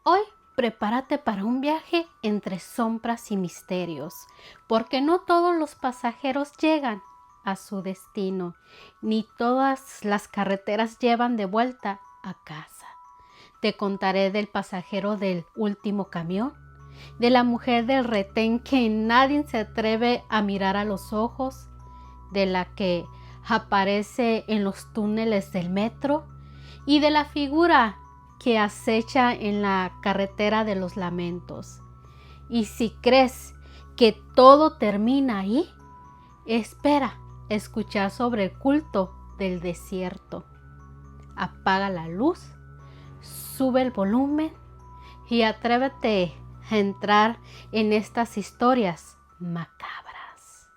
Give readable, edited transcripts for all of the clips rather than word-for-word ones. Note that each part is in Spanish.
Hoy prepárate para un viaje entre sombras y misterios, porque no todos los pasajeros llegan a su destino, ni todas las carreteras llevan de vuelta a casa. Te contaré del pasajero del último camión, de la mujer del retén que nadie se atreve a mirar a los ojos, de la que aparece en los túneles del metro y de la figura que acecha en la carretera de los lamentos. Y si crees que todo termina ahí, espera escuchar sobre el culto del desierto. Apaga la luz, sube el volumen y atrévete a entrar en estas historias macabras.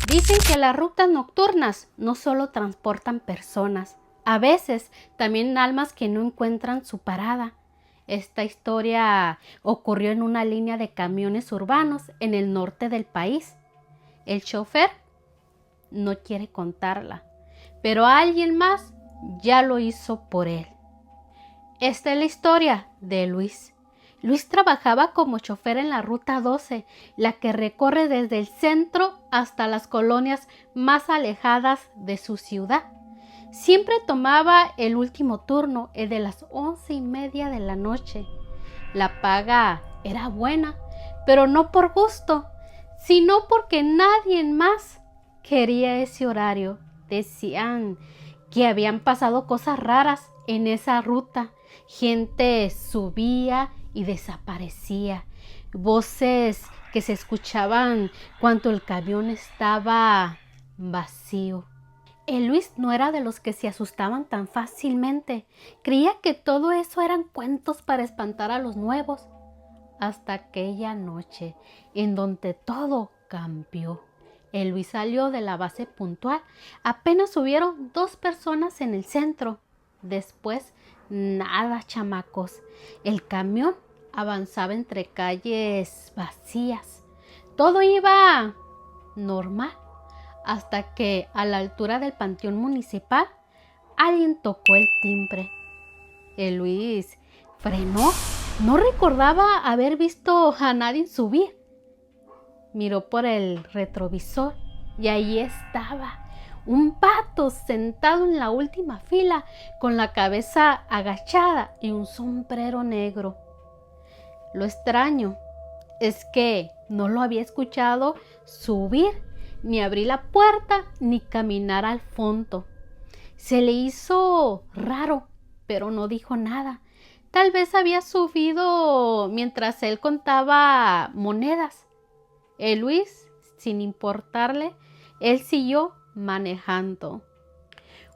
Dicen que las rutas nocturnas no solo transportan personas, a veces también almas que no encuentran su parada. Esta historia ocurrió en una línea de camiones urbanos en el norte del país. El chofer no quiere contarla, pero alguien más ya lo hizo por él. Esta es la historia de Luis. Luis trabajaba como chofer en la Ruta 12, la que recorre desde el centro hasta las colonias más alejadas de su ciudad. Siempre tomaba el último turno, el de las 11:30 de la noche. La paga era buena, pero no por gusto, sino porque nadie más quería ese horario. Decían que habían pasado cosas raras en esa ruta. Gente subía y desaparecía. Voces que se escuchaban cuando el camión estaba vacío. El Luis no era de los que se asustaban tan fácilmente. Creía que todo eso eran cuentos para espantar a los nuevos. Hasta aquella noche en donde todo cambió. El Luis salió de la base puntual. Apenas subieron 2 personas en el centro. Después, nada, chamacos. El camión avanzaba entre calles vacías. Todo iba normal, hasta que a la altura del panteón municipal alguien tocó el timbre. El Luis frenó. No recordaba haber visto a nadie subir. Miró por el retrovisor y ahí estaba un pato sentado en la última fila con la cabeza agachada y un sombrero negro. Lo extraño es que no lo había escuchado subir, ni abrir la puerta, ni caminar al fondo. Se le hizo raro, pero no dijo nada. Tal vez había subido mientras él contaba monedas. El Luis, sin importarle, él siguió manejando.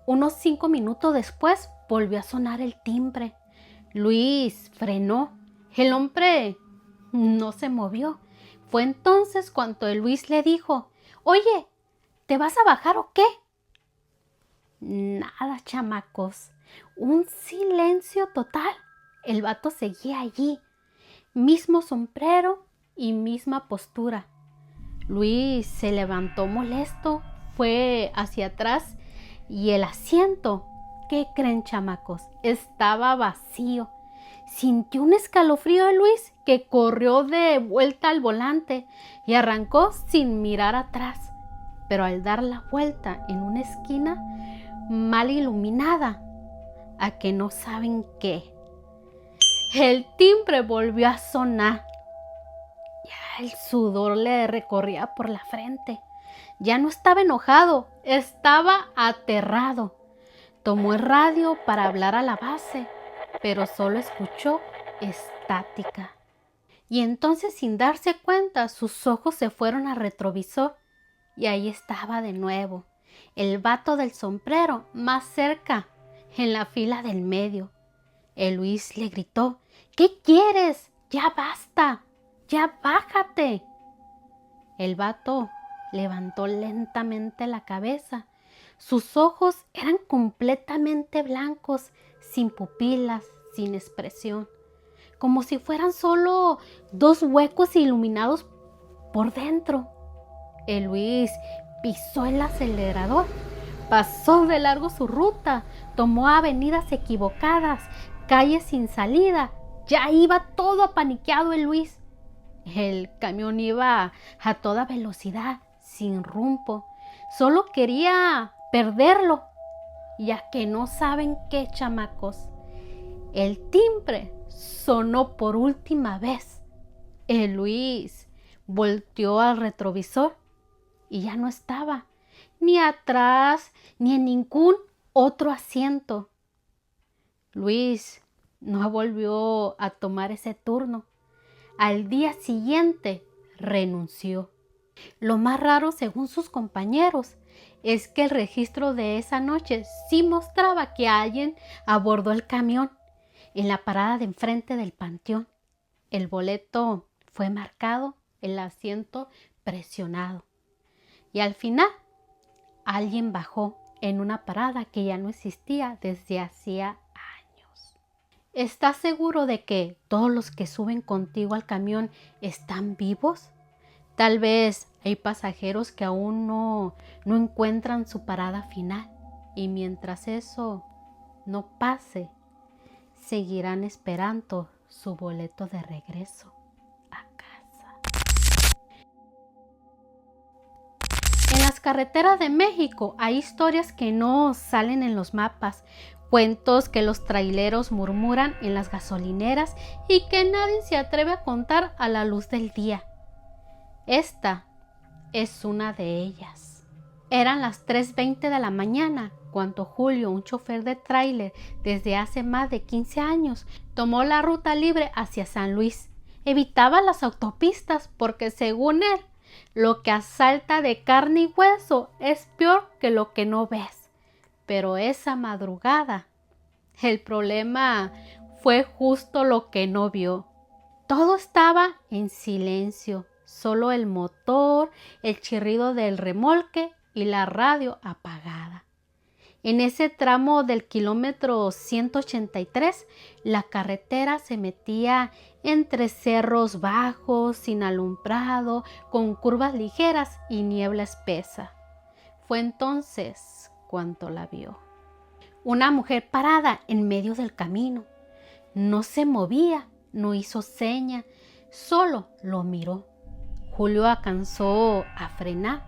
Unos 5 minutos después volvió a sonar el timbre. Luis frenó. El hombre no se movió. Fue entonces cuando el Luis le dijo: «Oye, ¿te vas a bajar o qué?» Nada, chamacos. Un silencio total. El vato seguía allí. Mismo sombrero y misma postura. Luis se levantó molesto, fue hacia atrás y el asiento, ¿qué creen, chamacos? Estaba vacío. Sintió un escalofrío de Luis, que corrió de vuelta al volante y arrancó sin mirar atrás. Pero al dar la vuelta en una esquina mal iluminada, a que no saben qué, el timbre volvió a sonar. Ya el sudor le recorría por la frente. Ya no estaba enojado, estaba aterrado. Tomó el radio para hablar a la base, pero solo escuchó estática. Y entonces, sin darse cuenta, sus ojos se fueron al retrovisor y ahí estaba de nuevo el vato del sombrero más cerca, en la fila del medio. El Luis le gritó: «¿Qué quieres? ¡Ya basta! ¡Ya bájate!». El vato levantó lentamente la cabeza. Sus ojos eran completamente blancos, sin pupilas, sin expresión, como si fueran solo dos huecos iluminados por dentro. El Luis pisó el acelerador, pasó de largo su ruta, tomó avenidas equivocadas, calles sin salida. Ya iba todo apaniqueado el Luis. El camión iba a toda velocidad, sin rumbo. Solo quería perderlo. Ya que no saben qué, chamacos. El timbre sonó por última vez. El Luis volteó al retrovisor y ya no estaba, ni atrás, ni en ningún otro asiento. Luis no volvió a tomar ese turno. Al día siguiente renunció. Lo más raro, según sus compañeros, es que el registro de esa noche sí mostraba que alguien abordó el camión en la parada de enfrente del panteón. El boleto fue marcado, el asiento presionado. Y al final, alguien bajó en una parada que ya no existía desde hacía años. ¿Estás seguro de que todos los que suben contigo al camión están vivos? Tal vez hay pasajeros que aún no encuentran su parada final y mientras eso no pase, seguirán esperando su boleto de regreso a casa. En las carreteras de México hay historias que no salen en los mapas, cuentos que los traileros murmuran en las gasolineras y que nadie se atreve a contar a la luz del día. Esta es una de ellas. Eran las 3:20 de la mañana cuando Julio, un chofer de tráiler desde hace más de 15 años, tomó la ruta libre hacia San Luis. Evitaba las autopistas porque, según él, lo que asalta de carne y hueso es peor que lo que no ves. Pero esa madrugada, el problema fue justo lo que no vio. Todo estaba en silencio. Solo el motor, el chirrido del remolque y la radio apagada. En ese tramo del kilómetro 183, la carretera se metía entre cerros bajos, sin alumbrado, con curvas ligeras y niebla espesa. Fue entonces cuando la vio. Una mujer parada en medio del camino. No se movía, no hizo seña, solo lo miró. Julio alcanzó a frenar,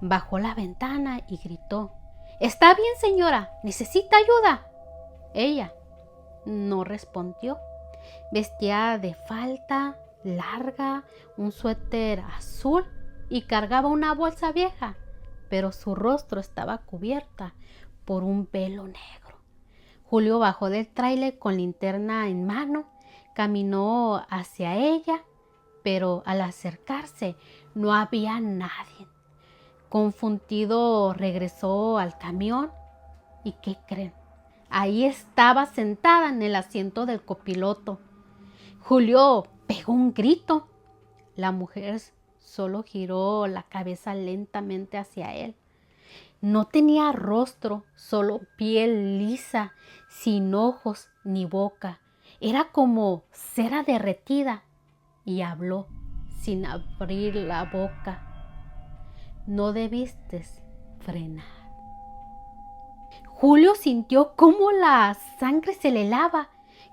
bajó la ventana y gritó: «¿Está bien, señora? ¿Necesita ayuda?» Ella no respondió. Vestía de falda larga, un suéter azul y cargaba una bolsa vieja, pero su rostro estaba cubierta por un velo negro. Julio bajó del tráiler con linterna en mano, caminó hacia ella, pero al acercarse no había nadie. Confundido regresó al camión y ¿qué creen? Ahí estaba sentada en el asiento del copiloto. Julio pegó un grito. La mujer solo giró la cabeza lentamente hacia él. No tenía rostro, solo piel lisa, sin ojos ni boca. Era como cera derretida. Y habló sin abrir la boca: «No debiste frenar». Julio sintió cómo la sangre se le helaba.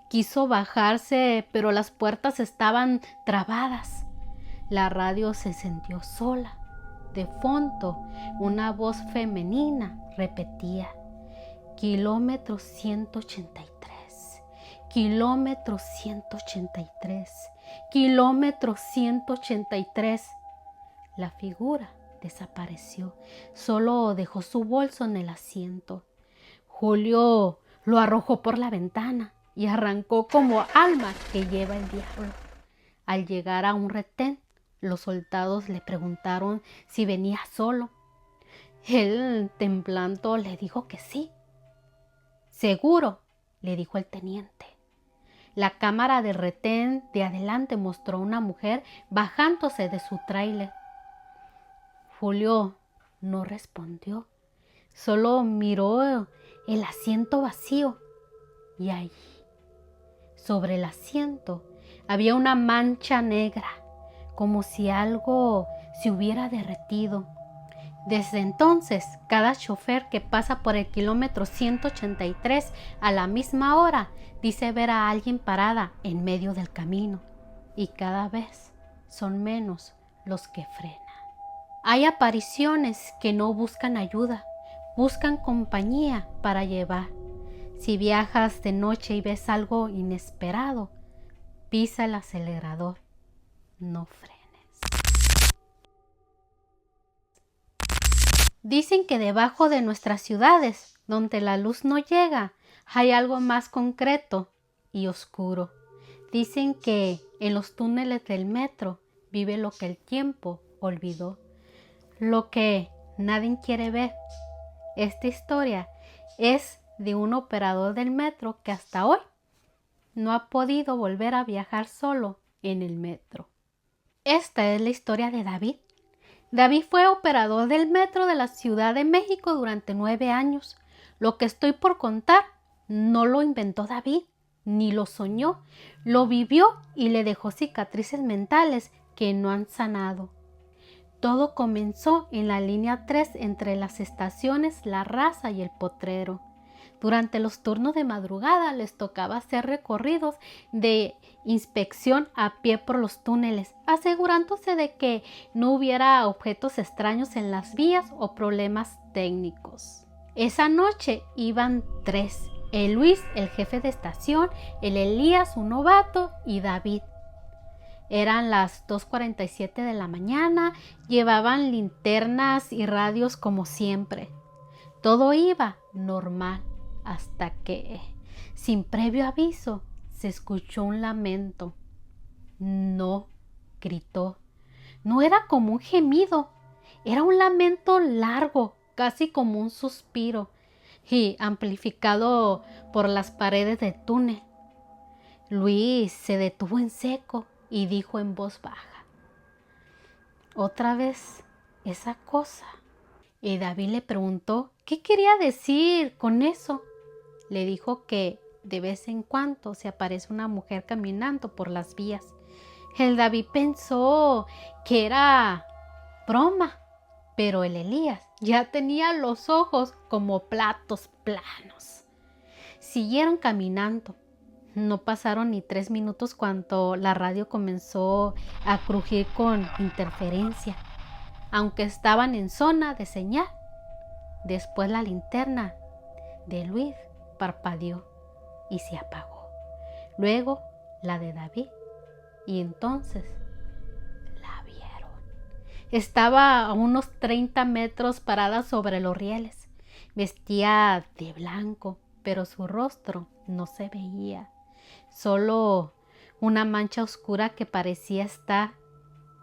Quiso bajarse, pero las puertas estaban trabadas. La radio se sintió sola. De fondo, una voz femenina repetía: «Kilómetro 183, kilómetro 183, kilómetro 183». La figura desapareció. Solo dejó su bolso en el asiento. Julio lo arrojó por la ventana y arrancó como alma que lleva el diablo. Al llegar a un retén, los soldados le preguntaron si venía solo. Él, temblando, le dijo que sí. «Seguro», le dijo el teniente. La cámara de retén de adelante mostró a una mujer bajándose de su tráiler. Julio no respondió. Solo miró el asiento vacío y allí, sobre el asiento, había una mancha negra, como si algo se hubiera derretido. Desde entonces, cada chofer que pasa por el kilómetro 183 a la misma hora dice ver a alguien parada en medio del camino, y cada vez son menos los que frenan. Hay apariciones que no buscan ayuda, buscan compañía para llevar. Si viajas de noche y ves algo inesperado, pisa el acelerador, no frenes. Dicen que debajo de nuestras ciudades, donde la luz no llega, hay algo más concreto y oscuro. Dicen que en los túneles del metro vive lo que el tiempo olvidó, lo que nadie quiere ver. Esta historia es de un operador del metro que hasta hoy no ha podido volver a viajar solo en el metro. Esta es la historia de David. David fue operador del metro de la Ciudad de México durante 9 años. Lo que estoy por contar no lo inventó David, ni lo soñó. Lo vivió y le dejó cicatrices mentales que no han sanado. Todo comenzó en la línea 3 entre las estaciones La Raza y El Potrero. Durante los turnos de madrugada les tocaba hacer recorridos de inspección a pie por los túneles, asegurándose de que no hubiera objetos extraños en las vías o problemas técnicos. Esa noche iban 3, el Luis, el jefe de estación, el Elías, un novato, y David. Eran las 2:47 de la mañana, llevaban linternas y radios como siempre. Todo iba normal. Hasta que, sin previo aviso, se escuchó un lamento. No, gritó. No era como un gemido, era un lamento largo, casi como un suspiro, y amplificado por las paredes del túnel. Luis se detuvo en seco y dijo en voz baja: «Otra vez esa cosa». Y David le preguntó qué quería decir con eso. Le dijo que de vez en cuando se aparece una mujer caminando por las vías. El David pensó que era broma, pero el Elías ya tenía los ojos como platos planos. Siguieron caminando. No pasaron ni 3 minutos cuando la radio comenzó a crujir con interferencia, aunque estaban en zona de señal. Después la linterna de Luis parpadeó y se apagó. Luego la de David, y entonces la vieron. Estaba a unos 30 metros parada sobre los rieles. Vestía de blanco, pero su rostro no se veía. Solo una mancha oscura que parecía estar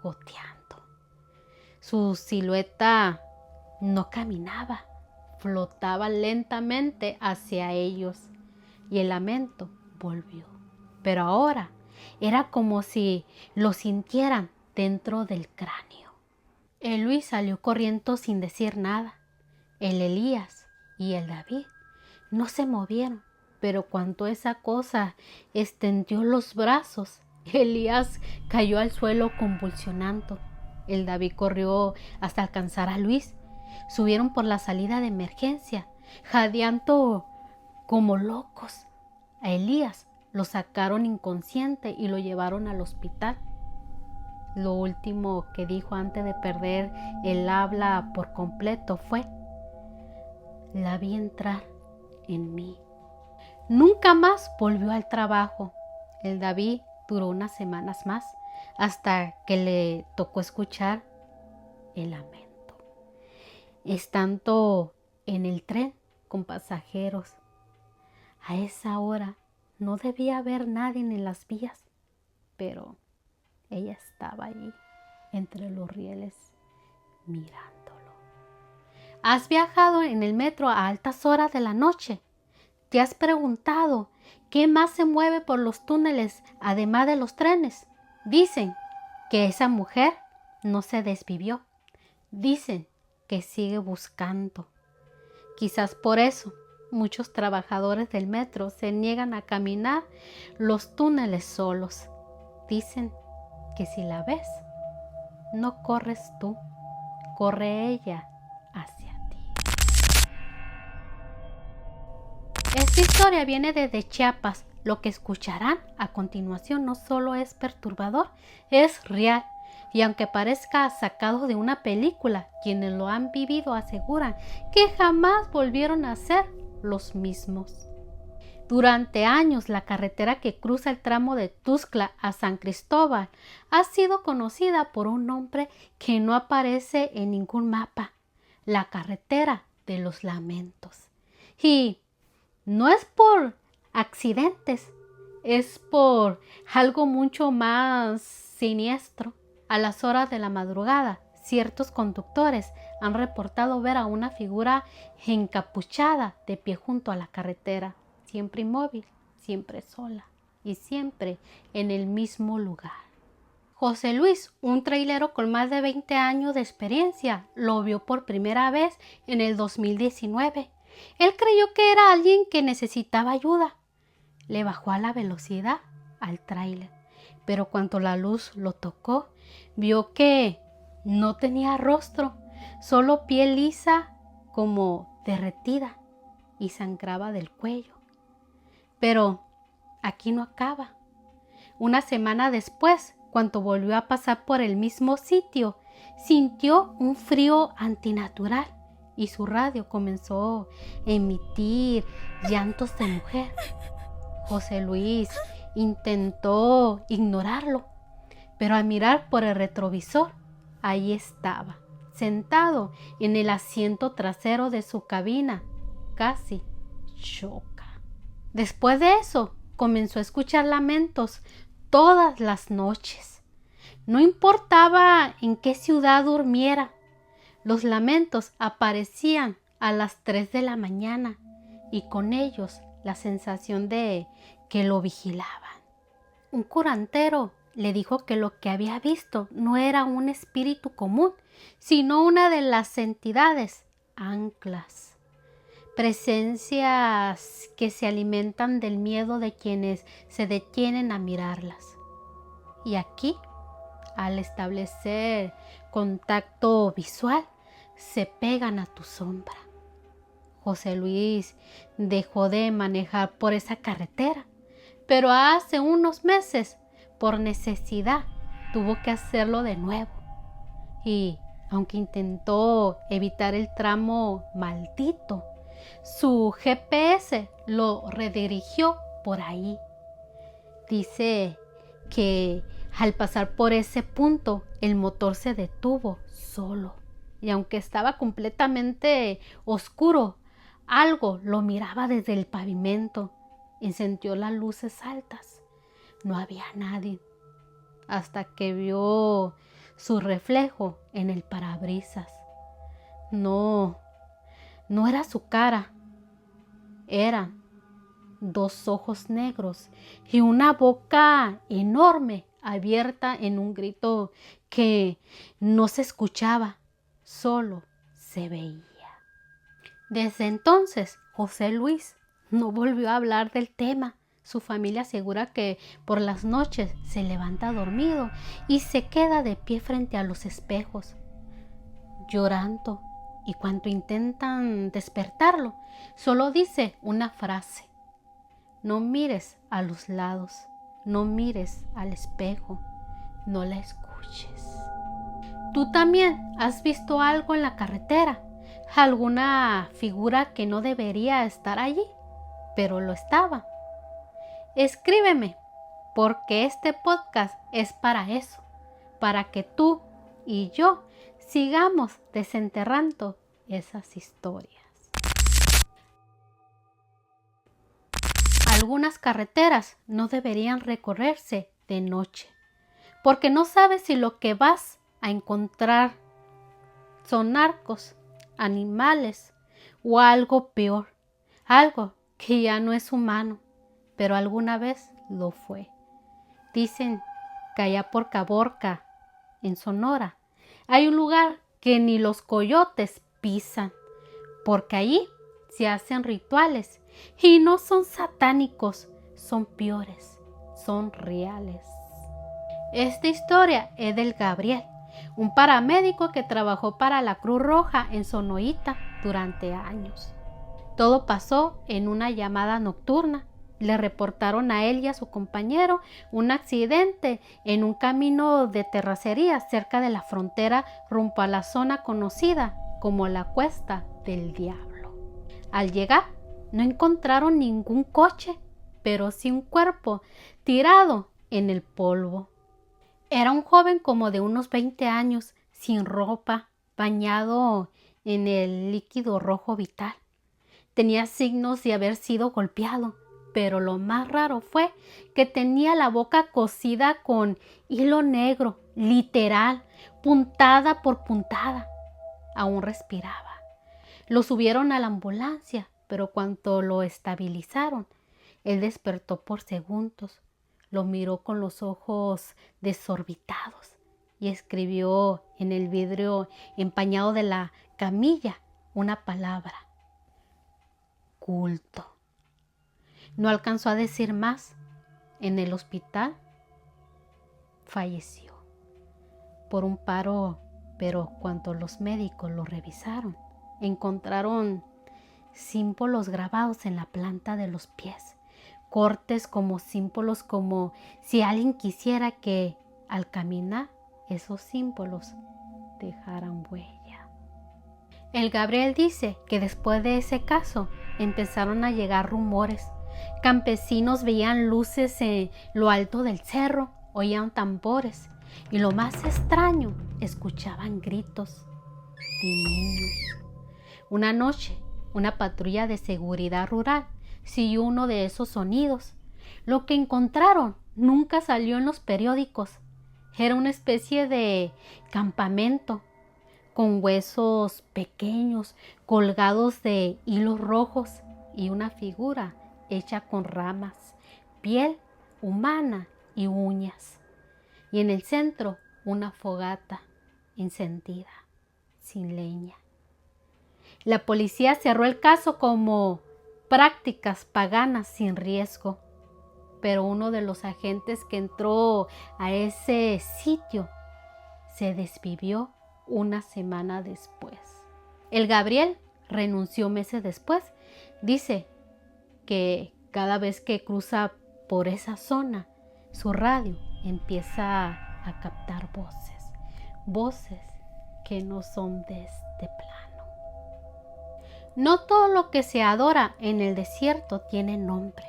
goteando. Su silueta no caminaba, flotaba lentamente hacia ellos, y el lamento volvió. Pero ahora era como si lo sintieran dentro del cráneo. El Luis salió corriendo sin decir nada. El Elías y el David no se movieron, pero cuando esa cosa extendió los brazos, Elías cayó al suelo convulsionando. El David corrió hasta alcanzar a Luis. Subieron por la salida de emergencia, jadeando como locos. A Elías lo sacaron inconsciente y lo llevaron al hospital. Lo último que dijo antes de perder el habla por completo fue: «La vi entrar en mí». Nunca más volvió al trabajo. El David duró unas semanas más hasta que le tocó escuchar el lamento. Estando en el tren con pasajeros, a esa hora no debía haber nadie en las vías, pero ella estaba allí entre los rieles mirándolo. ¿Has viajado en el metro a altas horas de la noche? ¿Te has preguntado qué más se mueve por los túneles además de los trenes? Dicen que esa mujer no se desvivió. Dicen que sigue buscando, Quizás por eso muchos trabajadores del metro se niegan a caminar los túneles solos. Dicen que si la ves, no corres tú, corre ella hacia ti. Esta historia viene desde Chiapas. Lo que escucharán a continuación no solo es perturbador, es real. Y aunque parezca sacado de una película, quienes lo han vivido aseguran que jamás volvieron a ser los mismos. Durante años, la carretera que cruza el tramo de Tuxtla a San Cristóbal ha sido conocida por un nombre que no aparece en ningún mapa: la carretera de los lamentos. Y no es por accidentes, es por algo mucho más siniestro. A las horas de la madrugada, ciertos conductores han reportado ver a una figura encapuchada de pie junto a la carretera, siempre inmóvil, siempre sola y siempre en el mismo lugar. José Luis, un trailero con más de 20 años de experiencia, lo vio por primera vez en el 2019. Él creyó que era alguien que necesitaba ayuda. Le bajó a la velocidad al tráiler, pero cuando la luz lo tocó, vio que no tenía rostro, solo piel lisa como derretida y sangraba del cuello. Pero aquí no acaba. Una semana después, cuando volvió a pasar por el mismo sitio, sintió un frío antinatural y su radio comenzó a emitir llantos de mujer. José Luis intentó ignorarlo, pero al mirar por el retrovisor, ahí estaba, sentado en el asiento trasero de su cabina. Casi choca. Después de eso, comenzó a escuchar lamentos todas las noches. No importaba en qué ciudad durmiera, los lamentos aparecían a las 3 de la mañana y con ellos la sensación de que lo vigilaban. Un curandero le dijo que lo que había visto no era un espíritu común, sino una de las entidades anclas, presencias que se alimentan del miedo de quienes se detienen a mirarlas. Y aquí, al establecer contacto visual, se pegan a tu sombra. José Luis dejó de manejar por esa carretera, pero hace unos meses, por necesidad, tuvo que hacerlo de nuevo. Y aunque intentó evitar el tramo maldito, su GPS lo redirigió por ahí. Dice que al pasar por ese punto, el motor se detuvo solo. Y aunque estaba completamente oscuro, algo lo miraba desde el pavimento. Encendió las luces altas. No había nadie. Hasta que vio su reflejo en el parabrisas. No era su cara. Eran 2 ojos negros y una boca enorme abierta en un grito que no se escuchaba, solo se veía. Desde entonces, José Luis no volvió a hablar del tema. Su familia asegura que por las noches se levanta dormido y se queda de pie frente a los espejos, llorando, y cuando intentan despertarlo, solo dice una frase: no mires a los lados, no mires al espejo, no la escuches. ¿Tú también has visto algo en la carretera? ¿Alguna figura que no debería estar allí, pero lo estaba? Escríbeme, porque este podcast es para eso, para que tú y yo sigamos desenterrando esas historias. Algunas carreteras no deberían recorrerse de noche, porque no sabes si lo que vas a encontrar son narcos, animales o algo peor, algo que ya no es humano, pero alguna vez lo fue. Dicen que allá por Caborca, en Sonora, hay un lugar que ni los coyotes pisan, porque allí se hacen rituales y no son satánicos, son peores, son reales. Esta historia es del Gabriel, un paramédico que trabajó para la Cruz Roja en Sonoita durante años. Todo pasó en una llamada nocturna. Le reportaron a él y a su compañero un accidente en un camino de terracería cerca de la frontera rumbo a la zona conocida como la Cuesta del Diablo. Al llegar, no encontraron ningún coche, pero sí un cuerpo tirado en el polvo. Era un joven como de unos 20 años, sin ropa, bañado en el líquido rojo vital. Tenía signos de haber sido golpeado, pero lo más raro fue que tenía la boca cosida con hilo negro, literal, puntada por puntada. Aún respiraba. Lo subieron a la ambulancia, pero cuando lo estabilizaron, él despertó por segundos. Lo miró con los ojos desorbitados y escribió en el vidrio empañado de la camilla una palabra: culto. No alcanzó a decir más. En el hospital falleció por un paro, pero cuando los médicos lo revisaron, encontraron símbolos grabados en la planta de los pies, cortes como símbolos, como si alguien quisiera que al caminar esos símbolos dejaran huella. El Gabriel dice que después de ese caso empezaron a llegar rumores. Campesinos veían luces en lo alto del cerro, oían tambores y lo más extraño, escuchaban gritos de niños. Una noche, una patrulla de seguridad rural siguió uno de esos sonidos. Lo que encontraron nunca salió en los periódicos. Era una especie de campamento con huesos pequeños colgados de hilos rojos y una figura hecha con ramas, piel humana y uñas. Y en el centro una fogata encendida, sin leña. La policía cerró el caso como prácticas paganas sin riesgo, pero uno de los agentes que entró a ese sitio se desvivió una semana después. El Gabriel renunció meses después. Dice que cada vez que cruza por esa zona, su radio empieza a captar voces que no son de este plano. No todo lo que se adora en el desierto tiene nombre.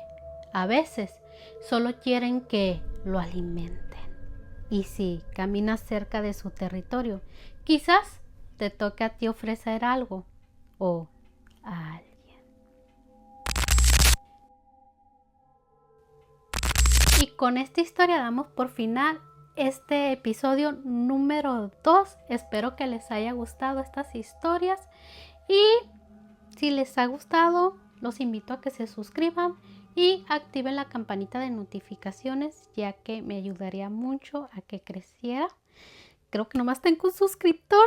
A veces solo quieren que lo alimenten. Y si caminas cerca de su territorio, quizás te toque a ti ofrecer algo o a alguien. Y con esta historia damos por final este episodio número 2. Espero que les haya gustado estas historias y si les ha gustado, los invito a que se suscriban y activen la campanita de notificaciones, ya que me ayudaría mucho a que creciera. Creo que nomás tengo un suscriptor.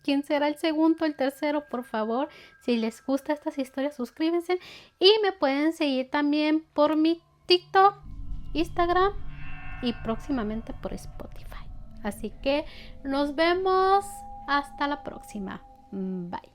¿Quién será el segundo, el tercero? Por favor, si les gustan estas historias, suscríbanse. Y me pueden seguir también por mi TikTok, Instagram y próximamente por Spotify. Así que nos vemos hasta la próxima. Bye.